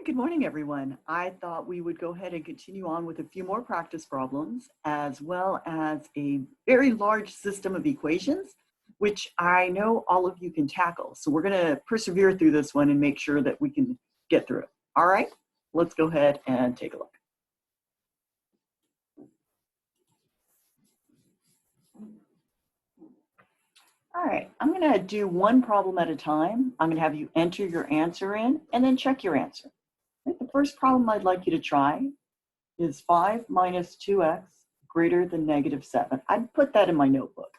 good morning, everyone. I thought we would go ahead and continue on with a few more practice problems, as well as a very large system of equations, which I know all of you can tackle. So we're going to persevere through this one and make sure that we can get through it. All right, let's go ahead and take a look. All right, I'm going to do one problem at a time. I'm going to have you enter your answer in and then check your answer. The first problem I'd like you to try is 5 minus 2x greater than -7. I'd put that in my notebook.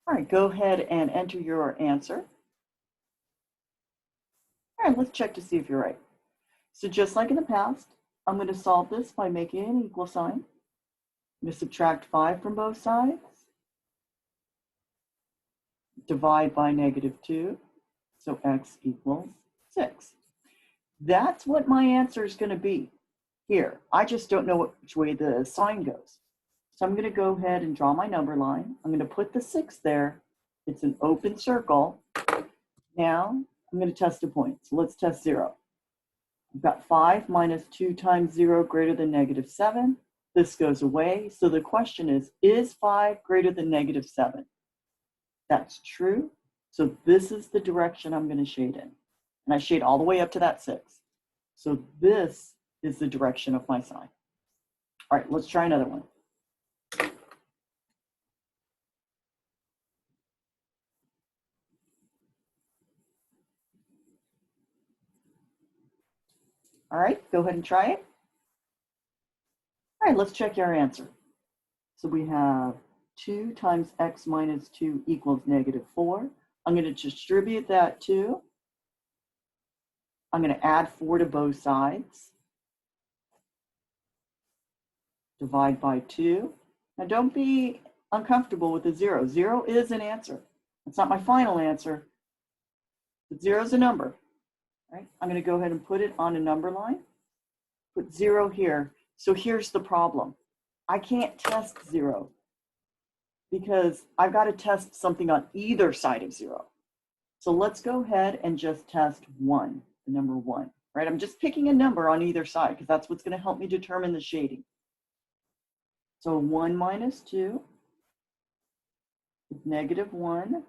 All right, go ahead and enter your answer. All right, let's check to see if you're right. So just like in the past, I'm going to solve this by making an equal sign. I'm going to subtract 5 from both sides. Divide by -2, so x equals 6. That's what my answer is going to be here. I just don't know which way the sign goes. So I'm going to go ahead and draw my number line. I'm going to put the 6 there. It's an open circle. Now I'm going to test a point. So let's test 0. I've got 5 minus 2 times 0 greater than -7. This goes away. So the question is 5 greater than -7? That's true. So this is the direction I'm going to shade in. And I shade all the way up to that 6. So this is the direction of my sign. All right, let's try another one. All right, go ahead and try it. All right, let's check your answer. So we have 2 times x minus 2 equals -4. I'm going to distribute that 2. I'm going to add 4 to both sides. Divide by 2. Now don't be uncomfortable with the 0. 0 is an answer. It's not my final answer, but 0 is a number. Right? I'm going to go ahead and put it on a number line. Put 0 here. So here's the problem. I can't test 0 because I've got to test something on either side of 0. So let's go ahead and just test 1, the number 1. Right? I'm just picking a number on either side because that's what's going to help me determine the shading. So 1 minus 2 is -1.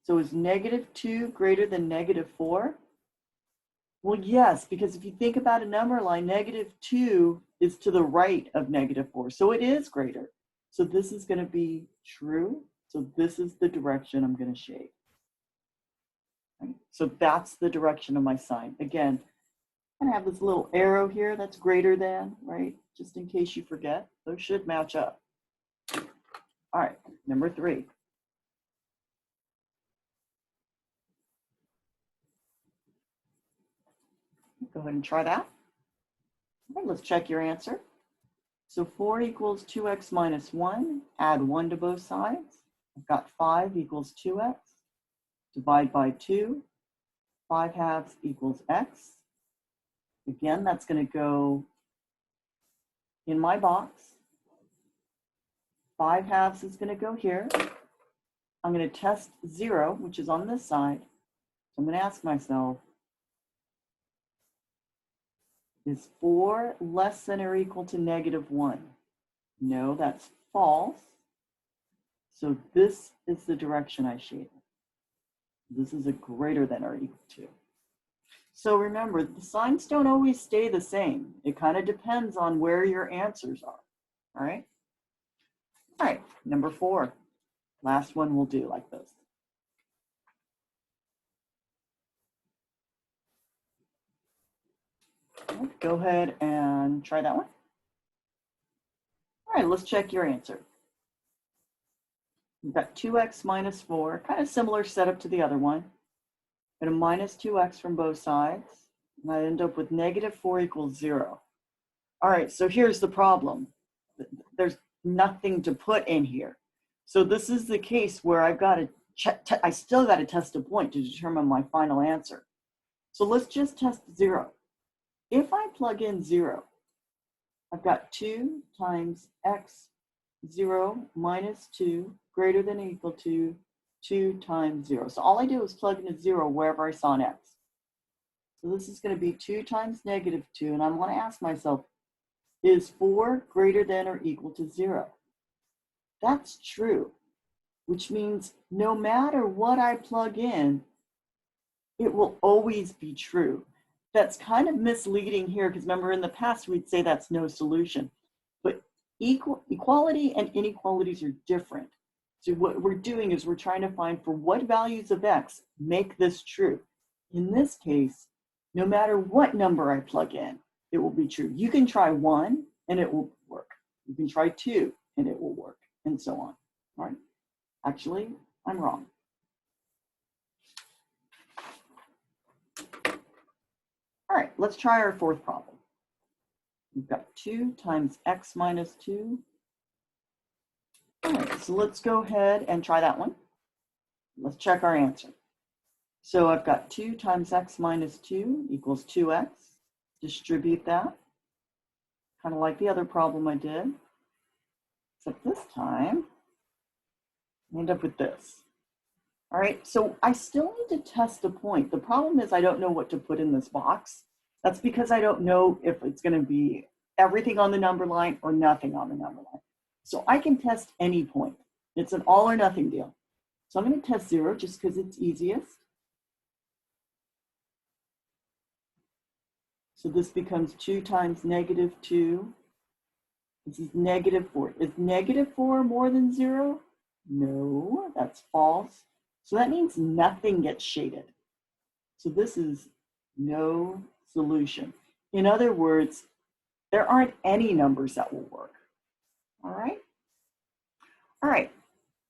So is -2 greater than -4? Well, yes, because if you think about a number line, -2 is to the right of -4. So it is greater. So this is going to be true. So this is the direction I'm going to shade. Right? So that's the direction of my sign. Again, I have this little arrow here that's greater than, right? Just in case you forget. Those should match up. All right, number 3. Go ahead and try that. All right, let's check your answer. So 4 equals 2x minus 1. Add 1 to both sides. I've got 5 equals 2x. Divide by 2. 5 halves equals x. Again, that's going to go in my box. 5 halves is going to go here. I'm going to test 0, which is on this side. So I'm going to ask myself, is 4 less than or equal to -1? No, that's false. So this is the direction I shaded. This is a greater than or equal to. So remember, the signs don't always stay the same. It kind of depends on where your answers are. All right? All right, number 4. Last one we'll do like this. Go ahead and try that one. All right, let's check your answer. We've got 2x minus 4, kind of similar setup to the other one. And a minus 2x from both sides. And I end up with -4 equals 0. All right, so here's the problem. There's nothing to put in here. So this is the case where I've got to check, I still got to test a point to determine my final answer. So let's just test 0. If I plug in 0, I've got 2 times x 0 minus 2 greater than or equal to 2 times 0. So all I do is plug in a 0 wherever I saw an x. So this is going to be 2 times negative 2. And I want to ask myself, is 4 greater than or equal to 0? That's true, which means no matter what I plug in, it will always be true. That's kind of misleading here because remember in the past we'd say that's no solution. But equality and inequalities are different. So what we're doing is we're trying to find for what values of x make this true. In this case, no matter what number I plug in, it will be true. You can try 1 and it will work. You can try 2 and it will work, and so on. All right? Actually, I'm wrong. All right, let's try our fourth problem. We've got 2 times x minus 2. All right, so let's go ahead and try that one. Let's check our answer. So I've got 2 times x minus 2 equals 2x. Distribute that. Kind of like the other problem I did. Except this time, I end up with this. All right, so I still need to test a point. The problem is I don't know what to put in this box. That's because I don't know if it's going to be everything on the number line or nothing on the number line. So I can test any point. It's an all or nothing deal. So I'm going to test 0 just because it's easiest. So this becomes 2 times negative 2. This is negative 4. Is negative 4 more than 0? No, that's false. So that means nothing gets shaded. So this is no solution. In other words, there aren't any numbers that will work. All right? All right.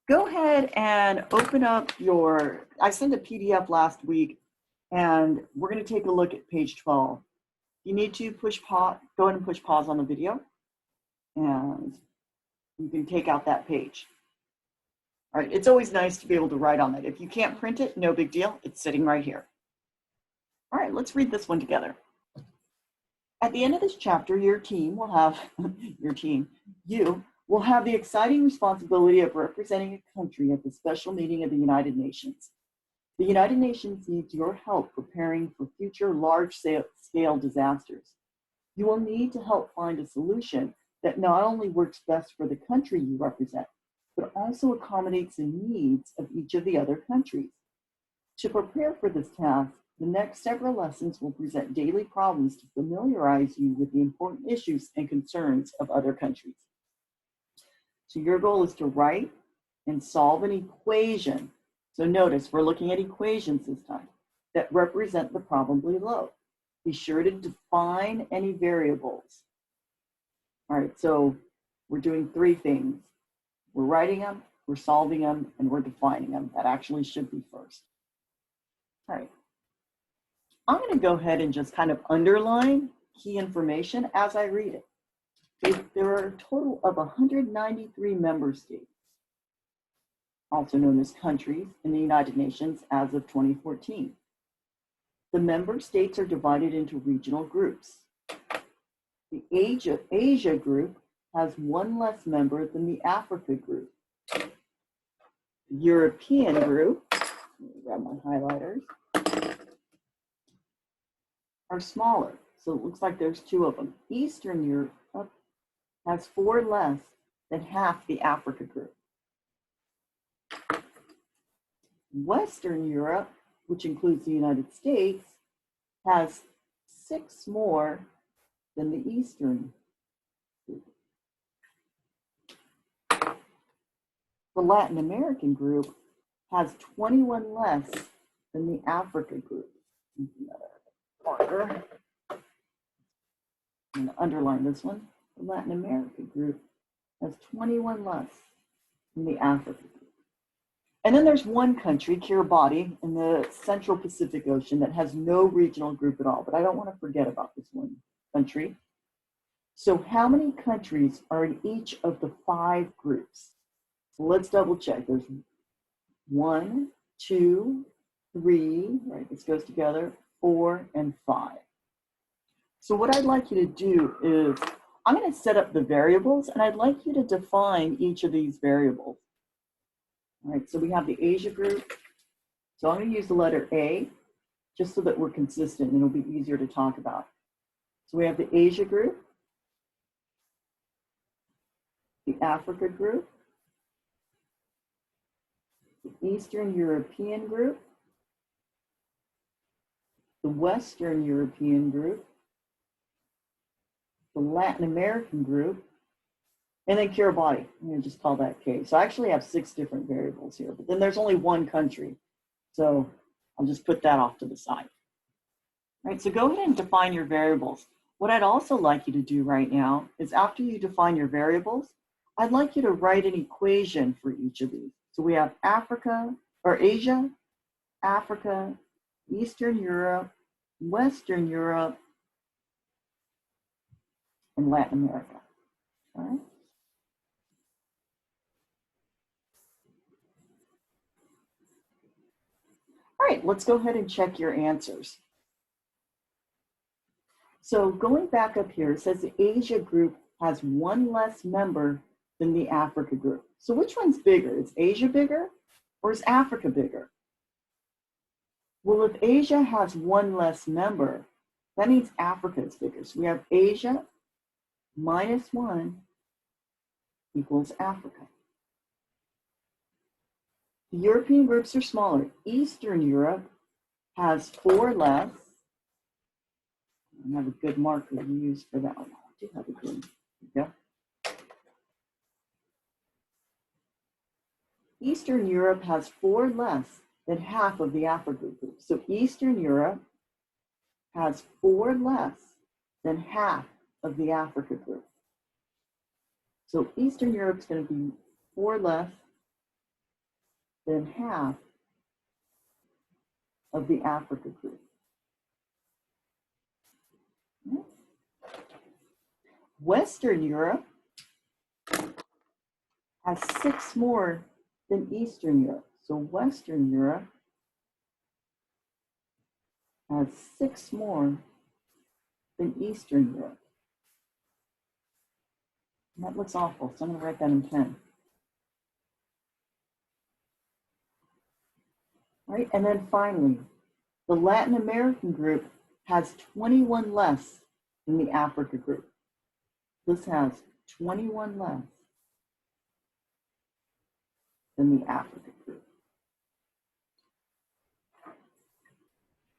Go ahead and open up your, I sent a PDF last week, and we're going to take a look at page 12. You need to push pause, go ahead and push pause on the video, and you can take out that page. All right, it's always nice to be able to write on it. If you can't print it, no big deal. It's sitting right here. All right, let's read this one together. At the end of this chapter, your team will have, you will have the exciting responsibility of representing a country at the special meeting of the United Nations. The United Nations needs your help preparing for future large-scale disasters. You will need to help find a solution that not only works best for the country you represent, but also accommodates the needs of each of the other countries. To prepare for this task, the next several lessons will present daily problems to familiarize you with the important issues and concerns of other countries. So your goal is to write and solve an equation. So notice, we're looking at equations this time that represent the problem below. Be sure to define any variables. All right, so we're doing 3 things. We're writing them, we're solving them, and we're defining them. That actually should be first. All right. I'm going to go ahead and just kind of underline key information as I read it. There are a total of 193 member states, also known as countries, in the United Nations as of 2014. The member states are divided into regional groups. The Asia group has 1 less member than the Africa group. The European group, let me grab my highlighters, are smaller. So it looks like there's 2 of them. Eastern Europe has 4 less than half the Africa group. Western Europe, which includes the United States, has 6 more than the Eastern group. The Latin American group has 21 less than the Africa group. Marker. I'm going to underline this one. The Latin American group has 21 less than the Africa group. And then there's one country, Kiribati, in the Central Pacific Ocean that has no regional group at all, but I don't want to forget about this one country. So how many countries are in each of the 5 groups? So let's double check. There's 1, 2, 3, right, this goes together, 4, and 5. So what I'd like you to do is, I'm going to set up the variables, and I'd like you to define each of these variables. All right, so we have the Asia group. So I'm going to use the letter A. just so that we're consistent and it'll be easier to talk about. So we have the Asia group, the Africa group, the Eastern European group, the Western European group, the Latin American group, and then Kiribati. I'm going to just call that K. So I actually have 6 different variables here, but then there's only one country. So I'll just put that off to the side. All right, so go ahead and define your variables. What I'd also like you to do right now is after you define your variables, I'd like you to write an equation for each of these. So we have Africa, or Asia, Africa, Eastern Europe, Western Europe, and Latin America. All right. All right, let's go ahead and check your answers. So going back up here, it says the Asia group has 1 less member than the Africa group. So which one's bigger? Is Asia bigger or is Africa bigger? Well, if Asia has 1 less member, that means Africa is bigger. So we have Asia minus 1 equals Africa. The European groups are smaller. Eastern Europe has 4 less. I have a good marker to use for that one. I do have a good, yeah. Eastern Europe has 4 less than half of the Africa group. So Eastern Europe has 4 less than half of the Africa group. So Eastern Europe's going to be 4 less than half of the Africa group. Western Europe has 6 more than Eastern Europe. So Western Europe has 6 more than Eastern Europe. And that looks awful, so I'm going to write that in pen. All right, and then finally, the Latin American group has 21 less than the Africa group. This has 21 less than the Africa group.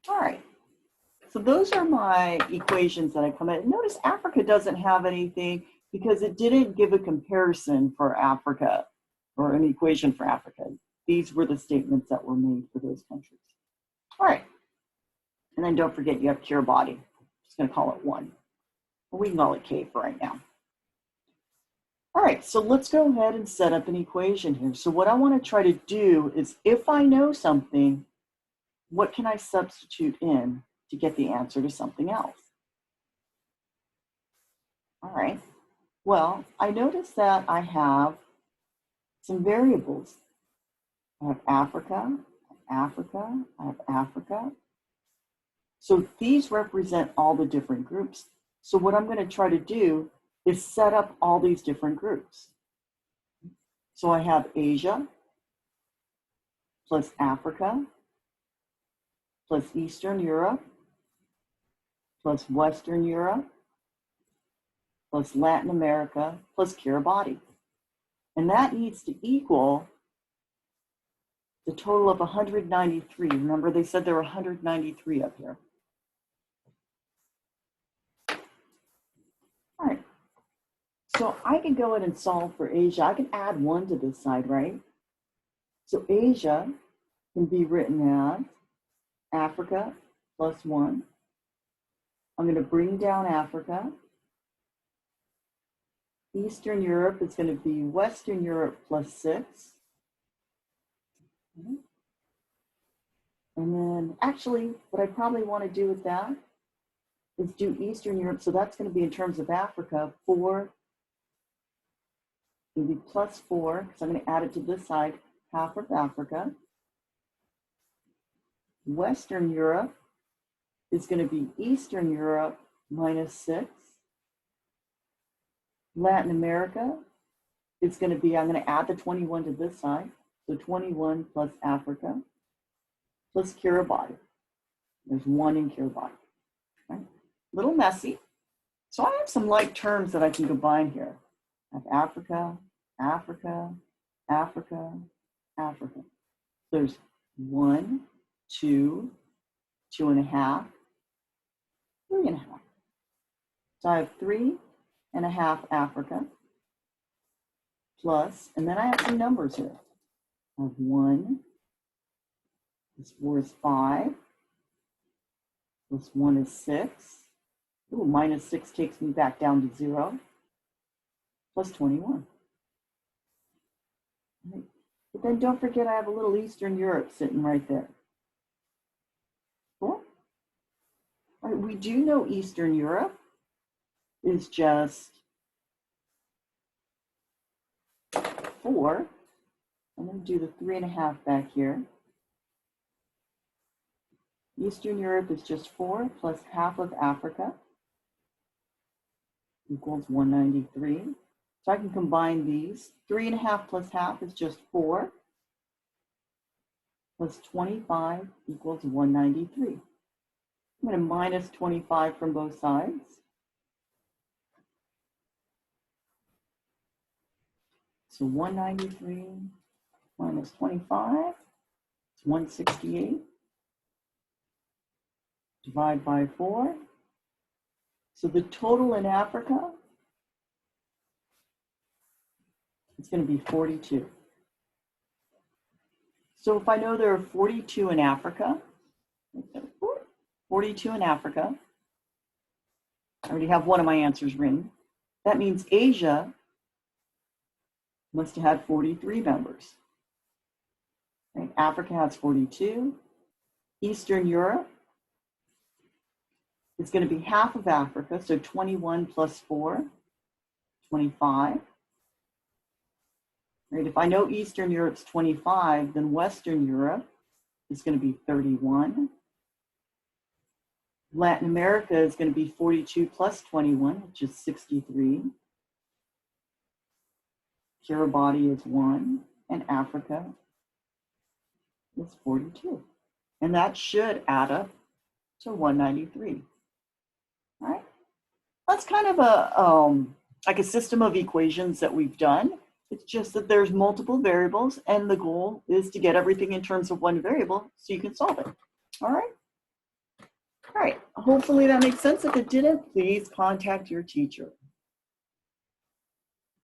All right, so those are my equations that I come at. Notice Africa doesn't have anything because it didn't give a comparison for Africa or an equation for Africa. These were the statements that were made for those countries. All right, and then don't forget you have Kiribati. I'm just going to call it 1. Well, we can call it K for right now. All right, so let's go ahead and set up an equation here. So what I want to try to do is if I know something, what can I substitute in to get the answer to something else? All right, well, I notice that I have some variables. I have Africa, Africa, I have Africa. So these represent all the different groups. So what I'm going to try to do is set up all these different groups. So I have Asia plus Africa plus Eastern Europe plus Western Europe plus Latin America plus Kiribati. And that needs to equal the total of 193. Remember, they said there were 193 up here. All right. So I can go ahead and solve for Asia. I can add 1 to this side, right? So Asia can be written as Africa plus 1. I'm going to bring down Africa. Eastern Europe is going to be Western Europe plus 6. Okay. And then actually, what I probably want to do with that is do Eastern Europe. So that's going to be in terms of Africa, 4. It'll be plus 4, because I'm going to add it to this side, half of Africa. Western Europe is going to be Eastern Europe minus 6. Latin America is going to be, I'm going to add the 21 to this side. So 21 plus Africa plus Kiribati. There's 1 in Kiribati. Right? A little messy. So I have some like terms that I can combine here. I have Africa, Africa, Africa, Africa. There's 1, 2, 2.5, 3.5. So I have 3.5 Africa plus, and then I have some numbers here. I have 1, this 4 is 5, this 1 is 6. Ooh, minus 6 takes me back down to 0, plus 21. Right. But then don't forget I have a little Eastern Europe sitting right there. Cool. All right, we do know Eastern Europe is just 4. I'm going to do the 3.5 back here. Eastern Europe is just 4 plus half of Africa equals 193. So I can combine these. 3.5 plus half is just 4 plus 25 equals 193. I'm going to minus 25 from both sides. So 193 minus 25 is 168. Divide by 4. So the total in Africa is going to be 42. So if I know there are 42 in Africa, 42 in Africa, I already have one of my answers written. That means Asia must have had 43 members. Right? Africa has 42. Eastern Europe is going to be half of Africa, so 21 plus 4, 25. Right? If I know Eastern Europe's 25, then Western Europe is going to be 31. Latin America is going to be 42 plus 21, which is 63. Kiribati is 1, and Africa is 42. And that should add up to 193. All right? That's kind of a like a system of equations that we've done. It's just that there's multiple variables, and the goal is to get everything in terms of one variable so you can solve it. All right? All right, hopefully that makes sense. If it didn't, please contact your teacher.